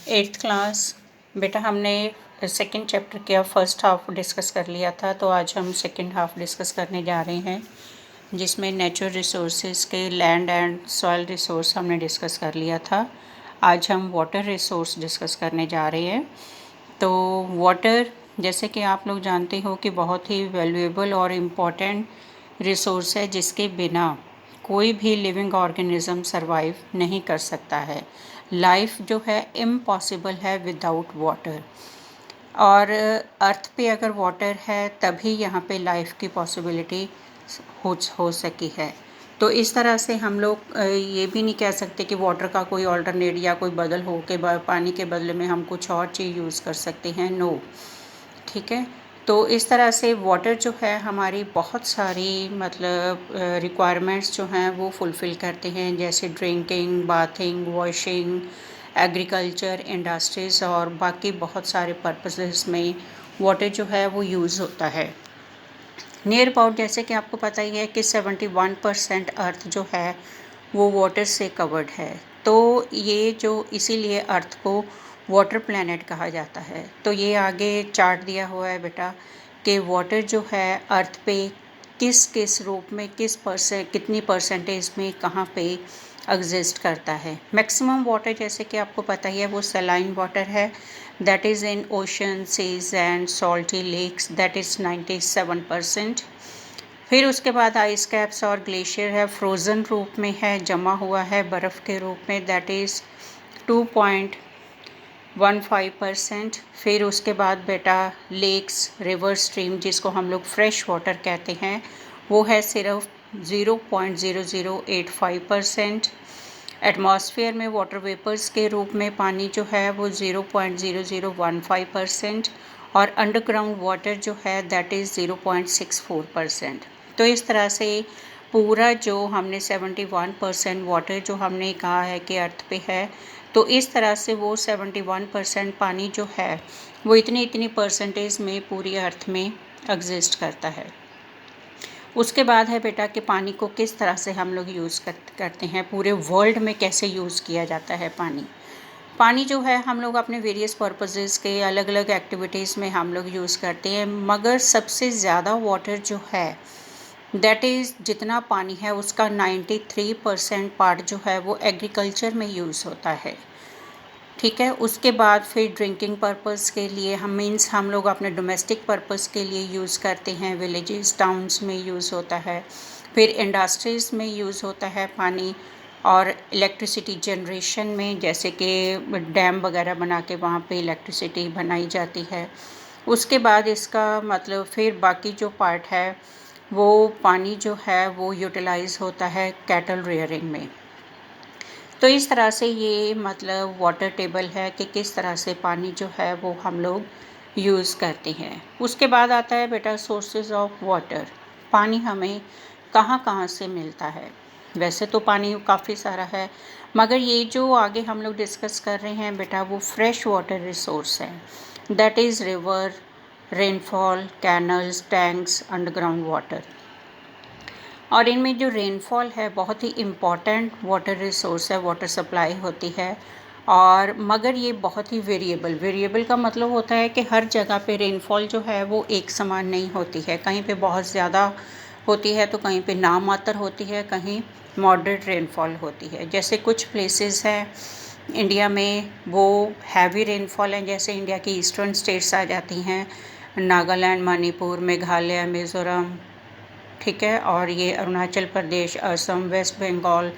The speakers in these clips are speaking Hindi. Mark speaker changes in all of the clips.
Speaker 1: एट्थ क्लास बेटा हमने सेकंड चैप्टर का फर्स्ट हाफ डिस्कस कर लिया था, तो आज हम सेकंड हाफ डिस्कस करने जा रहे हैं जिसमें नेचुरल रिसोर्सेज के लैंड एंड सॉइल रिसोर्स हमने डिस्कस कर लिया था। आज हम वाटर रिसोर्स डिस्कस करने जा रहे हैं। तो वाटर जैसे कि आप लोग जानते हो कि बहुत ही वैल्यूएबल और इम्पॉर्टेंट रिसोर्स है जिसके बिना कोई भी लिविंग ऑर्गेनिज्म सरवाइव नहीं कर सकता है। लाइफ जो है इम्पॉसिबल है विदाउट वाटर, और अर्थ पे अगर वाटर है तभी यहाँ पे लाइफ की पॉसिबिलिटी हो सकी है। तो इस तरह से हम लोग ये भी नहीं कह सकते कि वाटर का कोई ऑल्टरनेट या कोई बदल हो के पानी के बदले में हम कुछ और चीज़ यूज़ कर सकते हैं, नो। ठीक है, तो इस तरह से वाटर जो है हमारी बहुत सारी मतलब रिक्वायरमेंट्स जो हैं वो फुलफ़िल करते हैं, जैसे drinking, bathing, washing, agriculture, industries और बाकी बहुत सारे पर्पसेस में वाटर जो है वो यूज़ होता है। नियर अबाउट जैसे कि आपको पता ही है कि 71% अर्थ जो है वो वाटर से कवर्ड है। तो ये जो इसीलिए अर्थ को वाटर प्लैनेट कहा जाता है। तो ये आगे चार्ट दिया हुआ है बेटा कि वाटर जो है अर्थ पे किस किस रूप में कितनी परसेंटेज में कहाँ पे एग्जिस्ट करता है। मैक्सिमम वाटर जैसे कि आपको पता ही है वो सलाइन वाटर है, that is in ocean, seas and salty lakes, that is 97%। फिर उसके बाद आइस कैप्स और ग्लेशियर है, फ्रोज़न रूप में है, जमा हुआ है बर्फ़ के रूप में, दैट इज़ 2.15%। फिर उसके बाद बेटा लेक्स, रिवर, स्ट्रीम जिसको हम लोग फ्रेश वाटर कहते हैं वो है सिर्फ 0.0085%। एटमॉस्फेयर में वाटर वेपर्स के रूप में पानी जो है वो 0.0015% और अंडरग्राउंड वाटर जो है दैट इज़ 0.64%। तो इस तरह से पूरा जो हमने 71% वाटर जो हमने कहा है कि अर्थ पे है, तो इस तरह से वो 71% पानी जो है वो इतनी परसेंटेज में पूरी अर्थ में एग्जिस्ट करता है। उसके बाद है बेटा कि पानी को किस तरह से हम लोग यूज़ करते हैं, पूरे वर्ल्ड में कैसे यूज़ किया जाता है पानी जो है हम लोग अपने वेरियस पर्पसेस के अलग अलग एक्टिविटीज़ में हम लोग यूज़ करते हैं, मगर सबसे ज़्यादा वाटर जो है दैट इज़ जितना पानी है उसका 93% पार्ट जो है वो एग्रीकल्चर में यूज़ होता है। ठीक है, उसके बाद फिर ड्रिंकिंग पर्पस के लिए हम लोग अपने डोमेस्टिक पर्पस के लिए यूज़ करते हैं, विलेजेस टाउन्स में यूज़ होता है, फिर इंडस्ट्रीज़ में यूज़ होता है पानी, और इलेक्ट्रिसिटी जनरेशन में जैसे कि डैम वगैरह बना के वहाँ पे इलेक्ट्रिसिटी बनाई जाती है। उसके बाद इसका मतलब फिर बाकी जो पार्ट है वो पानी जो है वो यूटिलाइज़ होता है कैटल रेयरिंग में। तो इस तरह से ये मतलब वाटर टेबल है कि किस तरह से पानी जो है वो हम लोग यूज़ करते हैं। उसके बाद आता है बेटा सोर्सेज ऑफ वाटर, पानी हमें कहाँ कहाँ से मिलता है। वैसे तो पानी काफ़ी सारा है, मगर ये जो आगे हम लोग डिस्कस कर रहे हैं बेटा वो फ्रेश वाटर रिसोर्स है, that is river, rainfall, canals, tanks, underground water. और इनमें जो रेनफॉल है बहुत ही इम्पॉर्टेंट वाटर रिसोर्स है, वाटर सप्लाई होती है, और मगर ये बहुत ही वेरिएबल का मतलब होता है कि हर जगह पे रेनफॉल जो है वो एक समान नहीं होती है, कहीं पे बहुत ज़्यादा होती है तो कहीं पे नामात्र होती है, कहीं मॉडरेट रेनफॉल होती है। जैसे कुछ प्लेसेस हैं इंडिया में वो हैवी रेनफॉल हैं, जैसे इंडिया की ईस्टर्न स्टेट्स आ जाती हैं, नागालैंड, मणिपुर, मेघालय, मिज़ोरम, ठीक है, और ये अरुणाचल प्रदेश, असम, वेस्ट बंगाल,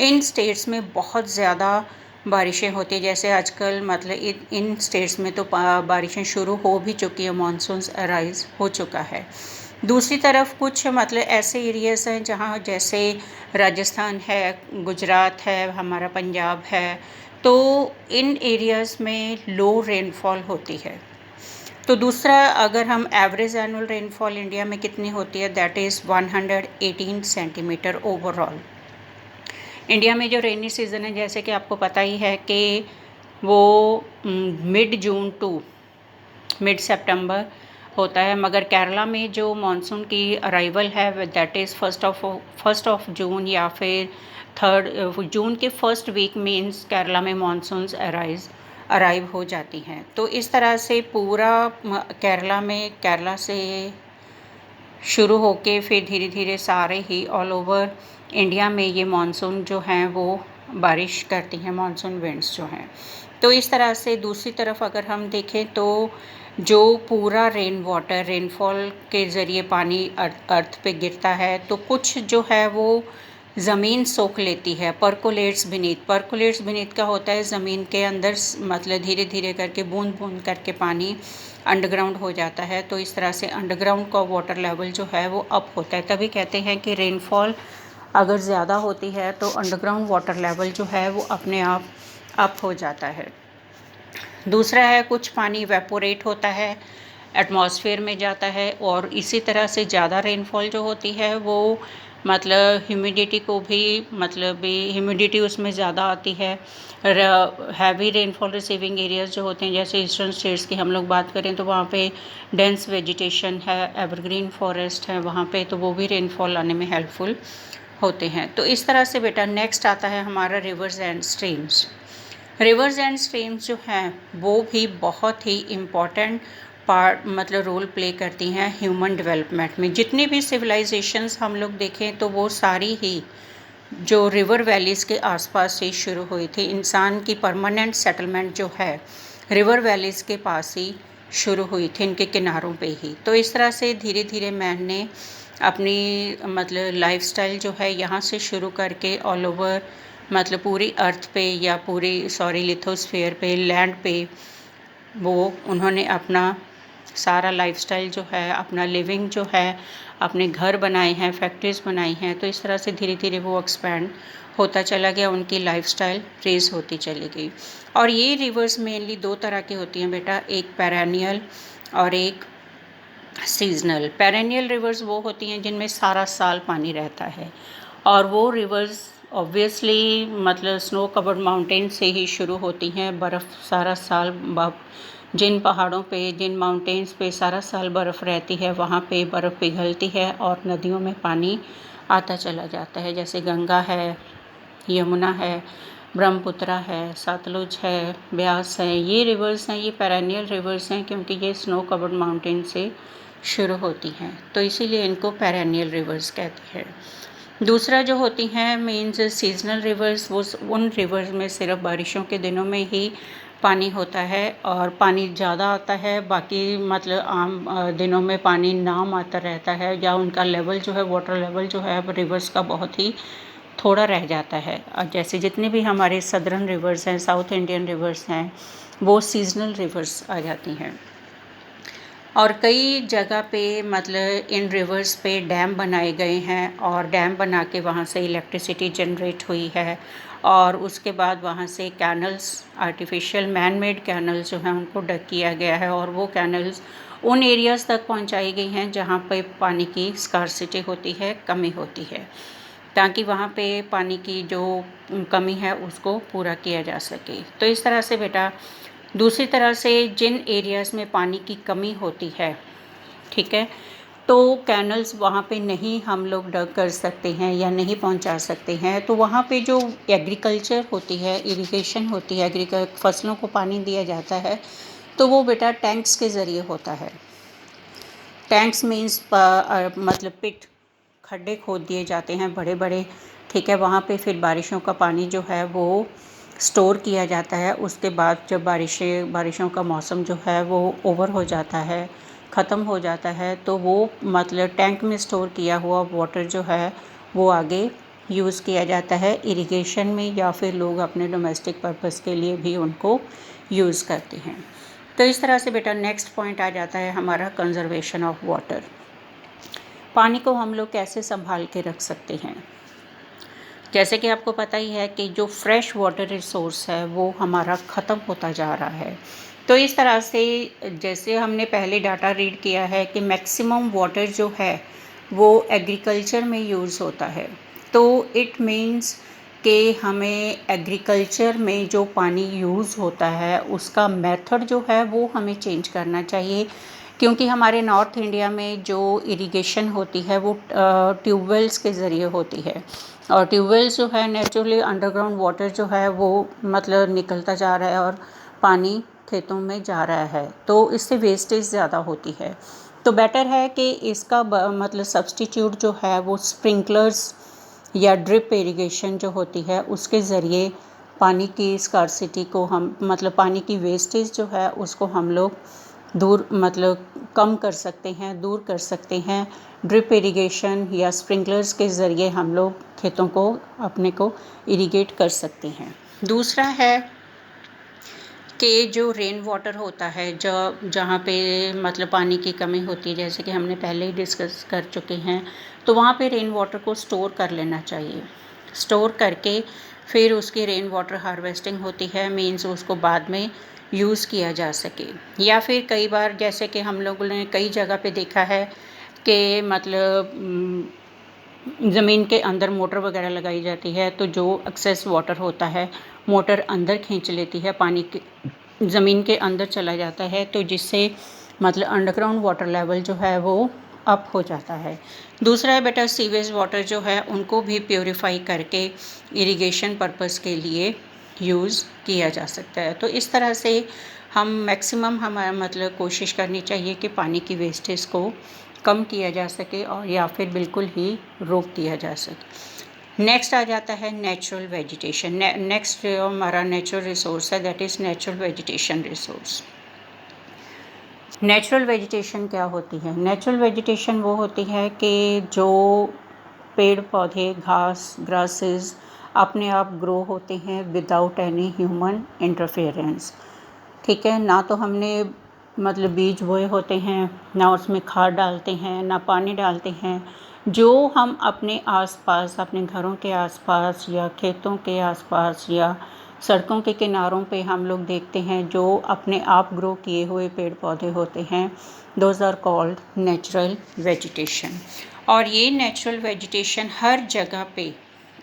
Speaker 1: इन स्टेट्स में बहुत ज़्यादा बारिशें होती हैं। जैसे आजकल मतलब इन स्टेट्स में तो बारिशें शुरू हो भी चुकी है, मानसून्स अराइज हो चुका है। दूसरी तरफ कुछ मतलब ऐसे एरियाज़ हैं जहाँ जैसे राजस्थान है, गुजरात है, हमारा पंजाब है, तो इन एरियाज़ में लो रेनफॉल होती है। तो दूसरा, अगर हम एवरेज एनुअल रेनफॉल इंडिया में कितनी होती है, that is 118 centimetre overall. India में जो रेनी सीज़न है जैसे कि आपको पता ही है कि वो मिड जून टू मिड सितंबर होता है, मगर केरला में जो मानसून की अराइवल है that is first of June या फिर 3 जून के फर्स्ट वीक मीन्स केरला में मानसून्स अराइव हो जाती हैं। तो इस तरह से पूरा केरला से शुरू होके फिर धीरे धीरे सारे ही ऑल ओवर इंडिया में ये मानसून जो हैं वो बारिश करती हैं, मानसून विंड्स जो हैं। तो इस तरह से दूसरी तरफ अगर हम देखें तो जो पूरा रेनफॉल के ज़रिए पानी अर्थ पे गिरता है, तो कुछ जो है वो ज़मीन सोख लेती है, परकोलेट्स बीनीथ का होता है ज़मीन के अंदर, मतलब धीरे धीरे करके बूंद बूंद करके पानी अंडरग्राउंड हो जाता है। तो इस तरह से अंडरग्राउंड का वाटर लेवल जो है वो अप होता है। तभी कहते हैं कि रेनफॉल अगर ज़्यादा होती है तो अंडरग्राउंड वाटर लेवल जो है वो अपने आप अप हो जाता है। दूसरा है कुछ पानी इवेपोरेट होता है, एटमॉस्फेयर में जाता है, और इसी तरह से ज़्यादा रेनफॉल जो होती है वो मतलब ह्यूमिडिटी को भी ह्यूमिडिटी उसमें ज़्यादा आती है। हैवी रेनफॉल रिसीविंग एरियाज़ जो होते हैं, जैसे ईस्टर्न स्टेट्स की हम लोग बात करें तो वहाँ पे डेंस वेजिटेशन है, एवरग्रीन फॉरेस्ट है वहाँ पे, तो वो भी रेनफॉल आने में हेल्पफुल होते हैं। तो इस तरह से बेटा नेक्स्ट आता है हमारा reverse and streams. Reverse and streams जो हैं वो भी बहुत ही इम्पॉर्टेंट रोल प्ले करती हैं ह्यूमन डेवलपमेंट में। जितनी भी सिविलाइजेशंस हम लोग देखें तो वो सारी ही जो रिवर वैलीज़ के आसपास से शुरू हुई थी। इंसान की परमानेंट सेटलमेंट जो है रिवर वैलीज़ के पास ही शुरू हुई थी, इनके किनारों पे ही। तो इस तरह से धीरे धीरे मैन ने अपनी लाइफस्टाइल जो है यहाँ से शुरू करके ऑल ओवर पूरी अर्थ पे या लिथोस्फीयर पे, लैंड पे, वो उन्होंने अपना सारा लाइफस्टाइल जो है, अपना लिविंग जो है, अपने घर बनाए हैं, फैक्ट्रीज़ बनाई हैं। तो इस तरह से धीरे धीरे वो एक्सपैंड होता चला गया, उनकी लाइफस्टाइल रेज होती चली गई। और ये रिवर्स मेनली दो तरह की होती हैं बेटा, एक पेरेनियल और एक सीजनल। पेरेनियल रिवर्स वो होती हैं जिनमें सारा साल पानी रहता है, और वो reverse obviously snow covered mountain से ही शुरू होती हैं। बर्फ़ सारा साल जिन पहाड़ों पे, जिन माउंटेन्स पे सारा साल बर्फ़ रहती है वहाँ पे बर्फ़ पिघलती है और नदियों में पानी आता चला जाता है। जैसे गंगा है, यमुना है, ब्रह्मपुत्रा है, सतलुज है, ब्यास है, ये रिवर्स हैं, ये पेरेनियल रिवर्स हैं क्योंकि ये स्नो कवर्ड माउंटेन से शुरू होती हैं, तो इसीलिए इनको पेरेनियल रिवर्स कहते हैं। दूसरा जो होती हैं मीन्स सीजनल रिवर्स, वो उन रिवर्स में सिर्फ बारिशों के दिनों में ही पानी होता है और पानी ज़्यादा आता है, बाकी आम दिनों में पानी नाम आता रहता है, या उनका लेवल जो है, वाटर लेवल जो है रिवर्स का बहुत ही थोड़ा रह जाता है। और जैसे जितने भी हमारे सदर्न रिवर्स हैं, साउथ इंडियन रिवर्स हैं, वो सीजनल रिवर्स आ जाती हैं। और कई जगह पे इन रिवर्स पे डैम बनाए गए हैं, और डैम बना के वहाँ से इलेक्ट्रिसिटी जनरेट हुई है, और उसके बाद वहाँ से canals, artificial man made canals जो हैं उनको डग किया गया है, और वो कैनल्स उन एरियाज़ तक पहुँचाई गई हैं जहाँ पे पानी की स्कार्सिटी होती है, कमी होती है, ताकि वहाँ पे पानी की जो कमी है उसको पूरा किया जा सके। तो इस तरह से बेटा दूसरी तरह से जिन एरियाज़ में पानी की कमी होती है, ठीक है, तो कैनल्स वहाँ पे नहीं हम लोग डग कर सकते हैं या नहीं पहुँचा सकते हैं, तो वहाँ पे जो एग्रीकल्चर होती है, इरिगेशन होती है, फसलों को पानी दिया जाता है, तो वो बेटा टैंक्स के ज़रिए होता है। टैंक्स मीन्स पिट, खड्डे खोद दिए जाते हैं बड़े बड़े, ठीक है, वहाँ पे फिर बारिशों का पानी जो है वो स्टोर किया जाता है। उसके बाद जब बारिशों का मौसम जो है वो ओवर हो जाता है, ख़त्म हो जाता है, तो वो टैंक में स्टोर किया हुआ वाटर जो है वो आगे यूज़ किया जाता है इरिगेशन में, या फिर लोग अपने डोमेस्टिक पर्पस के लिए भी उनको यूज़ करते हैं। तो इस तरह से बेटा नेक्स्ट पॉइंट आ जाता है हमारा कंजर्वेशन ऑफ वाटर। पानी को हम लोग कैसे संभाल के रख सकते हैं। जैसे कि आपको पता ही है कि जो फ्रेश वाटर रिसोर्स है वो हमारा ख़त्म होता जा रहा है। तो इस तरह से जैसे हमने पहले डाटा रीड किया है कि मैक्सिमम वाटर जो है वो एग्रीकल्चर में यूज़ होता है, तो इट मीन्स कि हमें एग्रीकल्चर में जो पानी यूज़ होता है उसका मेथड जो है वो हमें चेंज करना चाहिए, क्योंकि हमारे नॉर्थ इंडिया में जो इरिगेशन होती है वो ट्यूबवेल्स के ज़रिए होती है, और ट्यूबवेल्स जो है नेचुरली अंडरग्राउंड वाटर जो है वो निकलता जा रहा है, और पानी खेतों में जा रहा है, तो इससे वेस्टेज ज़्यादा होती है। तो बेटर है कि इसका मतलब सब्स्टिट्यूट जो है वो स्प्रिंकलर्स या ड्रिप इरिगेशन जो होती है उसके ज़रिए पानी की स्कार्सिटी को हम मतलब पानी की वेस्टेज जो है उसको हम लोग दूर मतलब कम कर सकते हैं, दूर कर सकते हैं। ड्रिप इरिगेशन या स्प्रिंकलर्स के ज़रिए हम लोग खेतों को अपने को इरिगेट कर सकते हैं। दूसरा है कि जो रेन वाटर होता है जहाँ पे मतलब पानी की कमी होती है, जैसे कि हमने पहले ही डिस्कस कर चुके हैं, तो वहाँ पे रेन वाटर को स्टोर कर लेना चाहिए। स्टोर करके फिर उसकी रेन वाटर हार्वेस्टिंग होती है, मीन्स उसको बाद में यूज़ किया जा सके। या फिर कई बार जैसे कि हम लोगों ने कई जगह पे देखा है कि मतलब ज़मीन के अंदर मोटर वगैरह लगाई जाती है, तो जो एक्सेस वाटर होता है मोटर अंदर खींच लेती है, पानी के ज़मीन के अंदर चला जाता है, तो जिससे मतलब अंडरग्राउंड वाटर लेवल जो है वो अप हो जाता है। दूसरा है बेटा सीवेज वाटर जो है उनको भी प्योरीफाई करके इरिगेशन पर्पस के लिए यूज़ किया जा सकता है। तो इस तरह से हम मैक्सिमम हमारा मतलब कोशिश करनी चाहिए कि पानी की वेस्टेज को कम किया जा सके और या फिर बिल्कुल ही रोक दिया जा सके। नेक्स्ट आ जाता है नेचुरल वेजिटेशन। नेक्स्ट जो हमारा नेचुरल रिसोर्स है that is natural vegetation resource. Natural vegetation क्या होती है? नेचुरल वेजिटेशन वो होती है कि जो पेड़ पौधे घास ग्रासेस अपने आप ग्रो होते हैं विदाउट एनी ह्यूमन इंटरफेरेंस। ठीक है, ना तो हमने मतलब बीज बोए होते हैं, ना उसमें खाद डालते हैं, ना पानी डालते हैं। जो हम अपने आसपास अपने घरों के आसपास या खेतों के आसपास या सड़कों के किनारों पे हम लोग देखते हैं जो अपने आप ग्रो किए हुए पेड़ पौधे होते हैं, those are called natural vegetation. और ये नेचुरल वेजिटेशन हर जगह पे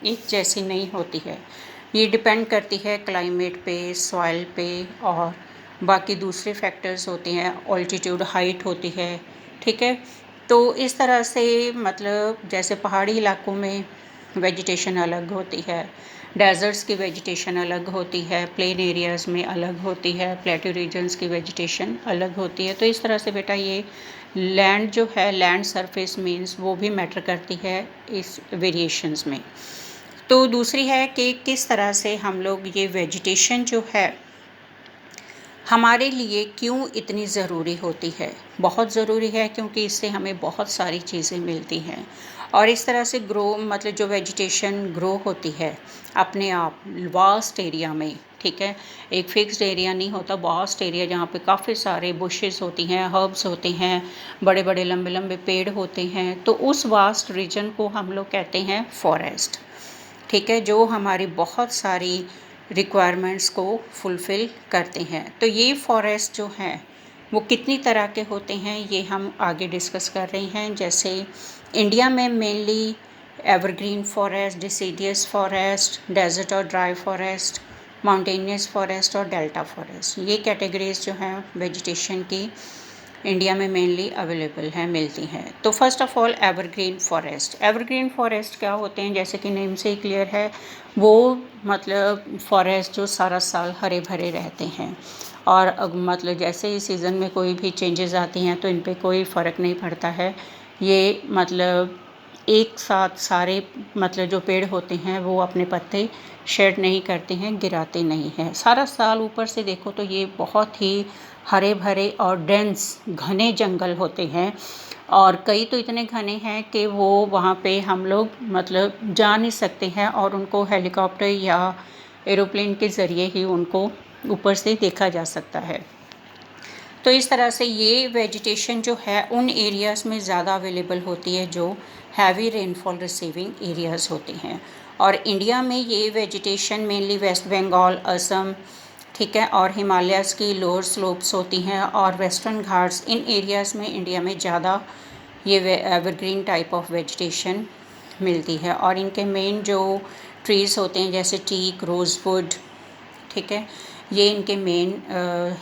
Speaker 1: एक जैसी नहीं होती है, ये डिपेंड करती है क्लाइमेट पे, सॉइल पे और बाकी दूसरे फैक्टर्स होते हैं, ऑल्टीट्यूड हाइट होती है। ठीक है, तो इस तरह से मतलब जैसे पहाड़ी इलाकों में वेजिटेशन अलग होती है, डेजर्ट्स की वेजिटेशन अलग होती है, प्लेन एरियाज़ में अलग होती है, प्लेटू रीजन्स की वेजिटेशन अलग होती है। तो इस तरह से बेटा ये लैंड जो है, लैंड सरफेस मीन्स वो भी मैटर करती है इस वेरिएशंस में। तो दूसरी है कि किस तरह से हम लोग ये वेजिटेशन जो है हमारे लिए क्यों इतनी ज़रूरी होती है। बहुत ज़रूरी है क्योंकि इससे हमें बहुत सारी चीज़ें मिलती हैं और इस तरह से ग्रो मतलब जो वेजिटेशन ग्रो होती है अपने आप वास्ट एरिया में। ठीक है, एक फिक्स्ड एरिया नहीं होता, वास्ट एरिया जहाँ पे काफ़ी सारे बुशेस होती हैं, हर्ब्स होते हैं, बड़े बड़े लंबे लंबे पेड़ होते हैं, तो उस वास्ट रीजन को हम लोग कहते हैं फॉरेस्ट। ठीक है, जो हमारी बहुत सारी रिक्वायरमेंट्स को फुलफ़िल करते हैं। तो ये फॉरेस्ट जो हैं वो कितनी तरह के होते हैं ये हम आगे डिस्कस कर रहे हैं। जैसे इंडिया में mainly evergreen forest, deciduous forest, desert और ड्राई फॉरेस्ट, माउंटेनियस फॉरेस्ट और डेल्टा फॉरेस्ट, ये कैटेगरीज जो हैं वेजिटेशन की इंडिया में मेनली अवेलेबल हैं, मिलती हैं। तो first of all evergreen forest. Evergreen forest क्या होते हैं, जैसे कि नेम से ही क्लियर है, वो मतलब फॉरेस्ट जो सारा साल हरे भरे रहते हैं और मतलब जैसे ही सीज़न में कोई भी चेंजेस आती हैं तो इन पे कोई फ़र्क नहीं पड़ता है। ये मतलब एक साथ सारे मतलब जो पेड़ होते हैं वो अपने पत्ते शेड नहीं करते हैं, गिराते नहीं हैं, सारा साल ऊपर से देखो तो ये बहुत ही हरे भरे और डेंस घने जंगल होते हैं। और कई तो इतने घने हैं कि वो वहाँ पे हम लोग मतलब जा नहीं सकते हैं और उनको हेलीकॉप्टर या एरोप्लेन के ज़रिए ही उनको ऊपर से देखा जा सकता है। तो इस तरह से ये वेजिटेशन जो है उन एरियाज़ में ज़्यादा अवेलेबल होती है जो हैवी रेनफॉल रिसीविंग एरियाज़ होते हैं। और इंडिया में ये वेजिटेशन मेनली वेस्ट बंगाल, असम, ठीक है, और हिमालयाज़ की लोअर स्लोप्स होती हैं और वेस्टर्न घाट्स, इन एरियाज़ में इंडिया में ज़्यादा ये एवरग्रीन टाइप ऑफ वेजिटेशन मिलती है। और इनके मेन जो ट्रीज़ होते हैं जैसे टीक, रोज़वुड, ठीक है, ये इनके मेन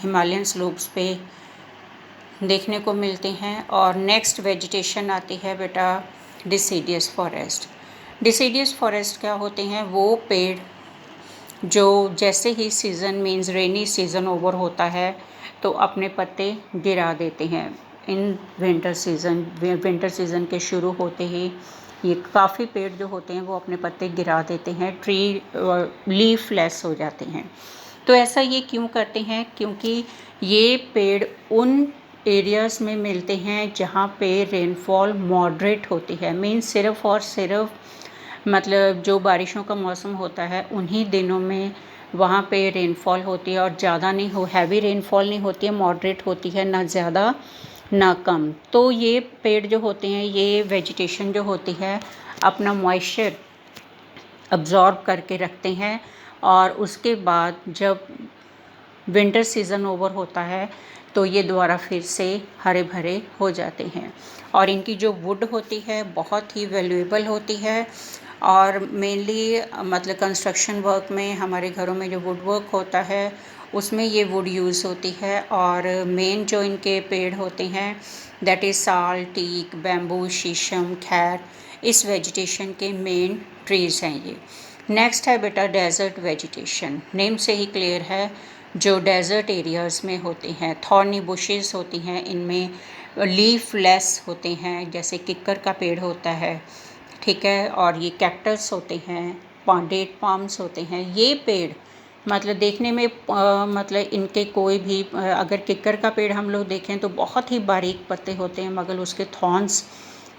Speaker 1: हिमालयन स्लोप्स पे देखने को मिलते हैं। और नेक्स्ट वेजिटेशन आती है बेटा डिसीडियस फॉरेस्ट। डिसीडियस फॉरेस्ट क्या होते हैं, वो पेड़ जो जैसे ही season means rainy season over होता है तो अपने पत्ते गिरा देते हैं। इन विंटर सीज़न के शुरू होते ही ये काफ़ी पेड़ जो होते हैं वो अपने पत्ते गिरा देते हैं, ट्री लीफलेस हो जाते हैं। तो ऐसा ये क्यों करते हैं? क्योंकि ये पेड़ उन एरियाज़ में मिलते हैं जहाँ पे रेनफॉल मॉडरेट होती है, मीन्स सिर्फ़ और सिर्फ मतलब जो बारिशों का मौसम होता है उन्हीं दिनों में वहाँ पे रेनफॉल होती है, और ज़्यादा नहीं हो हैवी रेनफॉल नहीं होती है, मॉडरेट होती है, ना ज़्यादा ना कम। तो ये पेड़ जो होते हैं, ये वेजिटेशन जो होती है अपना मॉइस्चर अब्ज़ॉर्ब करके रखते हैं, और उसके बाद जब विंटर सीज़न ओवर होता है तो ये दोबारा फिर से हरे भरे हो जाते हैं। और इनकी जो वुड होती है बहुत ही वैल्यूएबल होती है, और मेनली मतलब कंस्ट्रक्शन वर्क में हमारे घरों में जो वुड वर्क होता है उसमें ये वुड यूज़ होती है। और मेन जो इनके पेड़ होते हैं दैट इज़ साल, टीक, बैम्बू, शीशम, खैर, इस वेजिटेशन के मेन ट्रीज़ हैं ये। नेक्स्ट है बेटा डेजर्ट वेजिटेशन। नेम से ही क्लियर है, जो डेजर्ट एरियाज़ में होते हैं, थॉर्नी बुशेस होती हैं, इनमें लीफलेस होते हैं, जैसे किक्कर का पेड़ होता है, ठीक है, और ये कैक्टस होते हैं, डेट पाम्स होते हैं। ये पेड़ मतलब देखने में मतलब इनके कोई भी अगर किक्कर का पेड़ हम लोग देखें तो बहुत ही बारीक पत्ते होते हैं, मगर उसके थॉर्न्स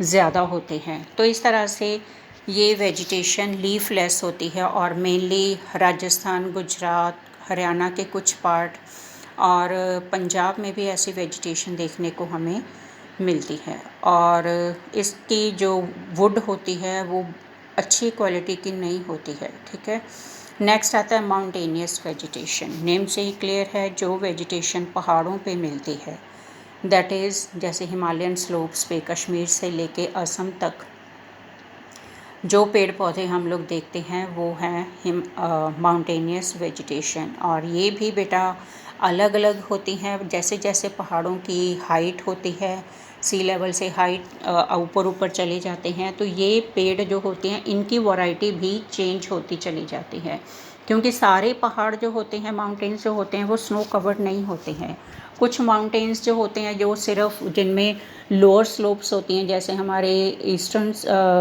Speaker 1: ज़्यादा होते हैं। तो इस तरह से ये वेजिटेशन लीफलेस होती है, और मेनली राजस्थान, गुजरात, हरियाणा के कुछ पार्ट और पंजाब में भी ऐसी वेजिटेशन देखने को हमें मिलती है। और इसकी जो वुड होती है वो अच्छी क्वालिटी की नहीं होती है, ठीक है। नेक्स्ट आता है माउंटेनियस वेजिटेशन। नेम से ही क्लियर है, जो वेजिटेशन पहाड़ों पे मिलती है, दैट इज़ जैसे हिमालयन स्लोप्स पे कश्मीर से लेके असम तक जो पेड़ पौधे हम लोग देखते हैं वो हैं माउंटेनियस वेजिटेशन। और ये भी बेटा अलग अलग होती हैं, जैसे जैसे पहाड़ों की हाइट होती है, सी लेवल से हाइट ऊपर ऊपर चले जाते हैं, तो ये पेड़ जो होते हैं इनकी वैरायटी भी चेंज होती चली जाती है। क्योंकि सारे पहाड़ जो होते हैं, माउंटेन्स जो होते हैं, वो स्नो कवर्ड नहीं होते हैं। कुछ माउंटेन्स जो होते हैं जो सिर्फ जिनमें लोअर स्लोप्स होती हैं, जैसे हमारे ईस्टर्न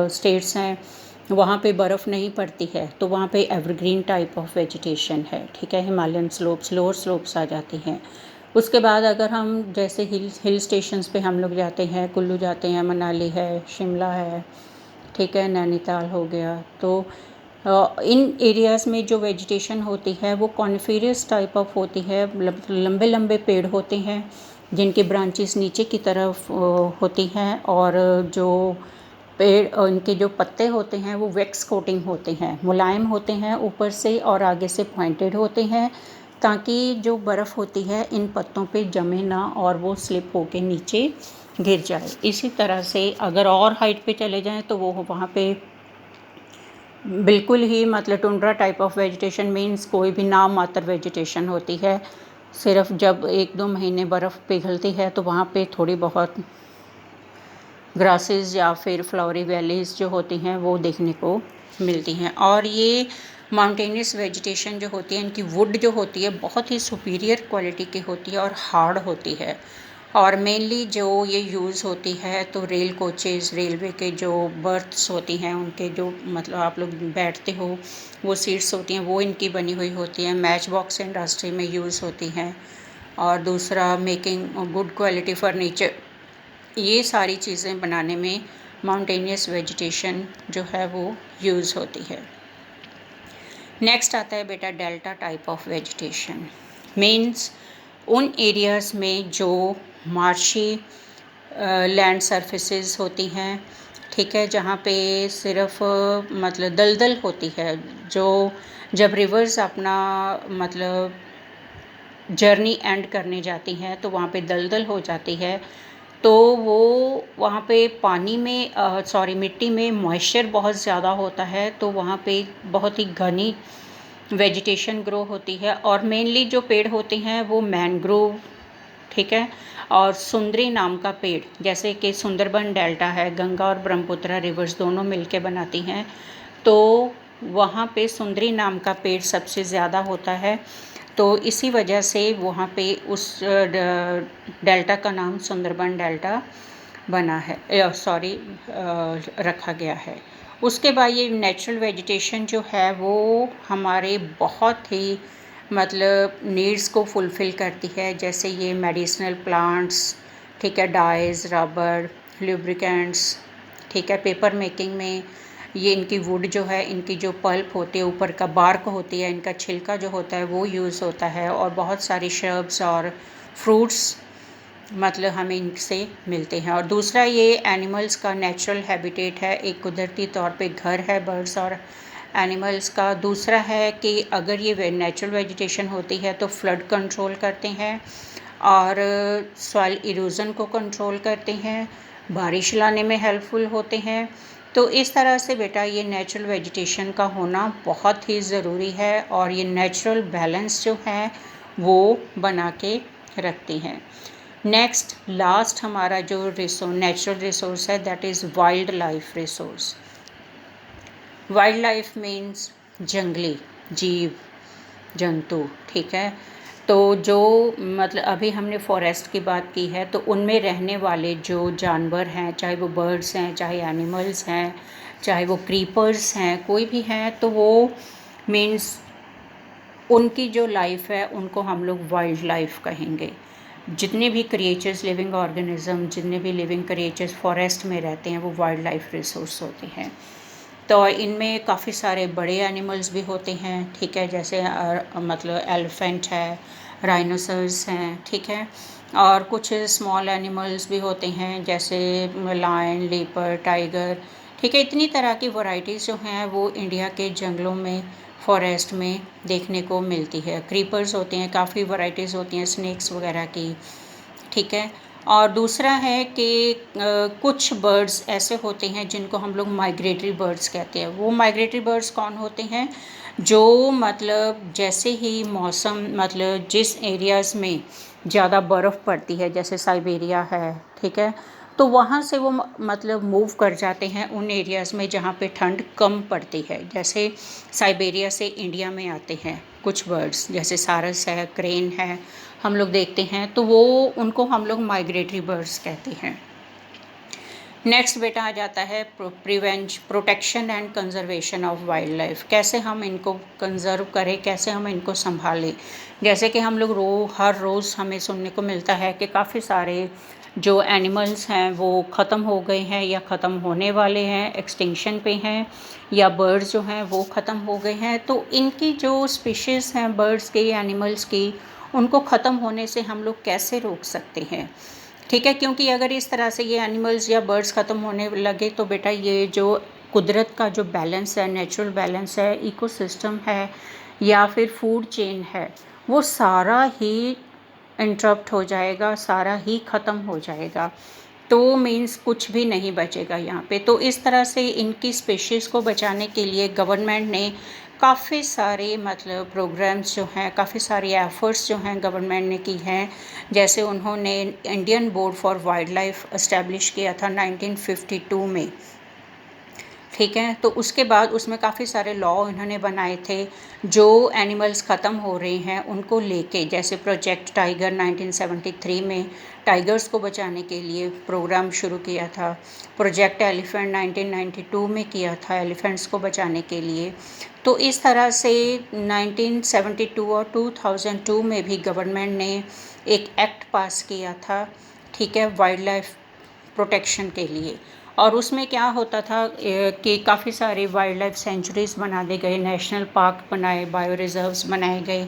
Speaker 1: स्टेट्स हैं, वहाँ पे बर्फ़ नहीं पड़ती है, तो वहाँ पे एवरग्रीन टाइप ऑफ वेजिटेशन है, ठीक है। हिमालयन स्लोप्स, लोअर स्लोप्स आ जाती हैं। उसके बाद अगर हम जैसे हिल स्टेशंस पे हम लोग जाते हैं, कुल्लू जाते हैं, मनाली है, शिमला है, ठीक है, नैनीताल हो गया, तो इन एरियाज़ में जो वेजिटेशन होती है वो कॉनिफेरस टाइप ऑफ होती है, लंबे लंबे पेड़ होते हैं जिनके ब्रांचेस नीचे की तरफ होती हैं, और जो पेड़ इनके जो पत्ते होते हैं वो वैक्स कोटिंग होते हैं, मुलायम होते हैं ऊपर से और आगे से पॉइंटेड होते हैं, ताकि जो बर्फ़ होती है इन पत्तों पे जमे ना और वो स्लिप होके नीचे गिर जाए। इसी तरह से अगर और हाइट पे चले जाएं तो वो वहाँ पे बिल्कुल ही मतलब tundra type of vegetation, means कोई भी नाम मात्र वेजिटेशन होती है। सिर्फ जब 1-2 महीने बर्फ़ पिघलती है तो वहाँ पे थोड़ी बहुत ग्रासेस या फिर फ्लावरी वैलीज़ जो होती हैं वो देखने को मिलती हैं। और ये माउंटेनियस वेजिटेशन जो होती है, इनकी वुड जो होती है बहुत ही सुपीरियर क्वालिटी की होती है और हार्ड होती है। और मेनली जो ये यूज़ होती है तो रेल कोचेज़, रेलवे के जो बर्थ्स होती हैं उनके जो मतलब आप लोग बैठते हो वो सीट्स होती हैं, वो इनकी बनी हुई होती हैं। मैच बॉक्स इंडस्ट्री में यूज़ होती हैं। और दूसरा मेकिंग गुड क्वालिटी फर्नीचर, ये सारी चीज़ें बनाने में माउंटेनियस वेजिटेशन जो है वो यूज़ होती है। नेक्स्ट आता है बेटा delta type of vegetation. Means उन एरियाज़ में जो मार्शी लैंड सरफेसेस होती हैं, ठीक है, जहाँ पे सिर्फ मतलब दलदल होती है, जो जब रिवर्स अपना मतलब जर्नी एंड करने जाती हैं तो वहाँ पे दलदल हो जाती है, तो वो वहाँ पे पानी में मिट्टी में मॉइस्चर बहुत ज़्यादा होता है, तो वहाँ पे बहुत ही घनी वेजिटेशन ग्रो होती है। और मेनली जो पेड़ होते हैं वो मैंग्रोव, ठीक है, और सुंदरी नाम का पेड़, जैसे कि सुंदरबन डेल्टा है, गंगा और ब्रह्मपुत्र रिवर्स दोनों मिलके बनाती हैं, तो वहाँ पे सुंदरी नाम का पेड़ सबसे ज़्यादा होता है, तो इसी वजह से वहाँ पे उस डेल्टा का नाम सुंदरबन डेल्टा बना है, रखा गया है। उसके बाद ये नेचुरल वेजिटेशन जो है वो हमारे बहुत ही मतलब नीड्स को फुलफ़िल करती है, जैसे ये मेडिसिनल प्लांट्स, ठीक है, डाइज़, रबर, लुब्रिकेंट्स, ठीक है, पेपर मेकिंग में ये इनकी वुड जो है, इनकी जो पल्प होती है, ऊपर का बार्क होती है, इनका छिलका जो होता है वो यूज़ होता है, और बहुत सारी श्रब्स और फ्रूट्स मतलब हमें इनसे मिलते हैं। और दूसरा ये एनिमल्स का नेचुरल हैबिटेट है, एक कुदरती तौर पे घर है बर्ड्स और एनिमल्स का। दूसरा है कि अगर ये नेचुरल वेजिटेशन होती है तो फ्लड कंट्रोल करते हैं और सॉइल इरोजन को कंट्रोल करते हैं, बारिश लाने में हेल्पफुल होते हैं। तो इस तरह से बेटा ये नेचुरल वेजिटेशन का होना बहुत ही ज़रूरी है, और ये नेचुरल बैलेंस जो है वो बना के रखती हैं। नेक्स्ट लास्ट हमारा जो नेचुरल रिसोर्स है that is wild life resource. Wild life means जंगली जीव जंतु, ठीक है। तो जो मतलब अभी हमने फॉरेस्ट की बात की है, तो उनमें रहने वाले जो जानवर हैं, चाहे वो बर्ड्स हैं, चाहे एनिमल्स हैं, चाहे वो क्रीपर्स हैं, कोई भी हैं, तो वो मीन्स उनकी जो लाइफ है उनको हम लोग वाइल्ड लाइफ कहेंगे। जितने भी क्रिएचर्स, लिविंग ऑर्गेनिज्म, जितने भी लिविंग क्रिएचर्स फॉरेस्ट में रहते हैं वो वाइल्ड लाइफ रिसोर्स होते हैं। तो इनमें काफ़ी सारे बड़े एनिमल्स भी होते हैं, ठीक है, जैसे मतलब एलिफेंट है, राइनोसर्स हैं, ठीक है, और कुछ स्मॉल एनिमल्स भी होते हैं जैसे लायन, लीपर, टाइगर, ठीक है। इतनी तरह की वैरायटीज़ जो हैं वो इंडिया के जंगलों में, फॉरेस्ट में देखने को मिलती है। क्रीपर्स होते हैं, काफ़ी वैरायटीज़ होती हैं स्नेक्स वगैरह की, ठीक है। और दूसरा है कि कुछ बर्ड्स ऐसे होते हैं जिनको हम लोग माइग्रेटरी बर्ड्स कहते हैं। वो माइग्रेटरी बर्ड्स कौन होते हैं? जो मतलब जैसे ही मौसम मतलब जिस एरियाज़ में ज़्यादा बर्फ़ पड़ती है, जैसे साइबेरिया है, ठीक है, तो वहाँ से वो मतलब मूव कर जाते हैं उन एरियाज़ में जहाँ पे ठंड कम पड़ती है। जैसे साइबेरिया से इंडिया में आते हैं कुछ बर्ड्स, जैसे सारस है, क्रेन है, हम लोग देखते हैं, तो वो उनको हम लोग माइग्रेटरी बर्ड्स कहते हैं। नेक्स्ट बेटा आ जाता है protection and conservation of wild life. कैसे हम इनको कंजर्व करें, कैसे हम इनको संभालें। जैसे कि हम लोग हर रोज़ हमें सुनने को मिलता है कि काफ़ी सारे जो एनिमल्स हैं वो ख़त्म हो गए हैं या ख़त्म होने वाले हैं, एक्सटिंक्शन पे हैं, या बर्ड्स जो हैं वो ख़त्म हो गए हैं। तो इनकी जो स्पीशीज़ हैं बर्ड्स की, एनिमल्स की, उनको ख़त्म होने से हम लोग कैसे रोक सकते हैं, ठीक है। क्योंकि अगर इस तरह से ये एनिमल्स या बर्ड्स ख़त्म होने लगे तो बेटा ये जो कुदरत का जो बैलेंस है, नेचुरल बैलेंस है, इकोसिस्टम है या फिर फूड चेन है, वो सारा ही इंटरप्ट हो जाएगा, सारा ही ख़त्म हो जाएगा। तो मीन्स कुछ भी नहीं बचेगा यहाँ पे। तो इस तरह से इनकी स्पीशीज़ को बचाने के लिए गवर्नमेंट ने काफ़ी सारे मतलब प्रोग्राम्स जो हैं, काफ़ी सारी एफ़र्ट्स जो हैं गवर्नमेंट ने की हैं। जैसे उन्होंने Indian board for wild life establish किया था 1952 में, ठीक है। तो उसके बाद उसमें काफ़ी सारे लॉ इन्होंने बनाए थे जो एनिमल्स ख़त्म हो रहे हैं उनको लेके, जैसे प्रोजेक्ट टाइगर 1973 में टाइगर्स को बचाने के लिए प्रोग्राम शुरू किया था। प्रोजेक्ट एलिफेंट 1992 में किया था एलिफेंट्स को बचाने के लिए। तो इस तरह से 1972 और 2002 में भी गवर्नमेंट ने एक एक्ट पास किया था, ठीक है, वाइल्ड लाइफ प्रोटेक्शन के लिए। और उसमें क्या होता था कि काफ़ी सारे वाइल्ड लाइफ सेंचुरीज़ बना दिए गए, नेशनल पार्क बनाए, बायो रिजर्व्स बनाए गए।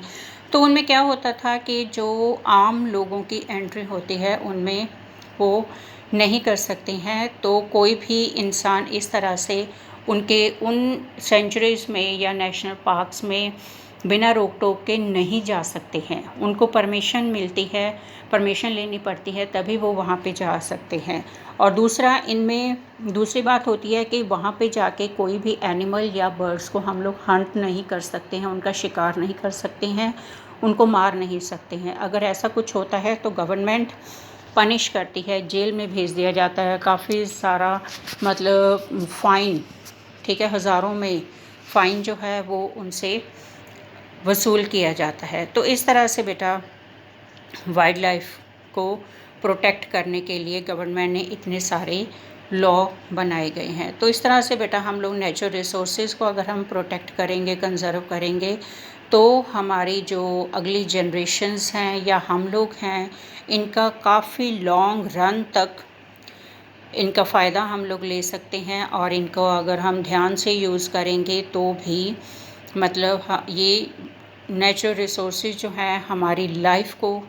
Speaker 1: तो उनमें क्या होता था कि जो आम लोगों की एंट्री होती है उनमें वो नहीं कर सकते हैं। तो कोई भी इंसान इस तरह से उनके उन सेंचुरीज़ में या नेशनल पार्क्स में बिना रोक टोक के नहीं जा सकते हैं। उनको परमिशन मिलती है, परमिशन लेनी पड़ती है, तभी वो वहाँ पे जा सकते हैं। और दूसरा, इनमें दूसरी बात होती है कि वहाँ पे जाके कोई भी एनिमल या बर्ड्स को हम लोग हंट नहीं कर सकते हैं, उनका शिकार नहीं कर सकते हैं, उनको मार नहीं सकते हैं। अगर ऐसा कुछ होता है तो गवर्नमेंट पनिश करती है, जेल में भेज दिया जाता है, काफ़ी सारा मतलब फ़ाइन, ठीक है, हज़ारों में फ़ाइन जो है वो उनसे वसूल किया जाता है। तो इस तरह से बेटा वाइल्ड लाइफ को प्रोटेक्ट करने के लिए गवर्नमेंट ने इतने सारे लॉ बनाए गए हैं। तो इस तरह से बेटा हम लोग नेचुरल रिसोर्सेज को अगर हम प्रोटेक्ट करेंगे, कंजर्व करेंगे, तो हमारी जो अगली जनरेशन्स हैं या हम लोग हैं, इनका काफ़ी लॉन्ग रन तक इनका फ़ायदा हम लोग ले सकते हैं। और इनको अगर हम ध्यान से यूज़ करेंगे तो भी मतलब ये नेचुरल रिसोर्सेज जो हैं हमारी लाइफ को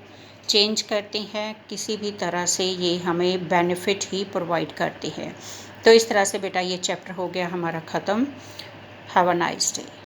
Speaker 1: चेंज करती हैं, किसी भी तरह से ये हमें बेनिफिट ही प्रोवाइड करती है। तो इस तरह से बेटा ये चैप्टर हो गया हमारा ख़त्म। Have a nice day.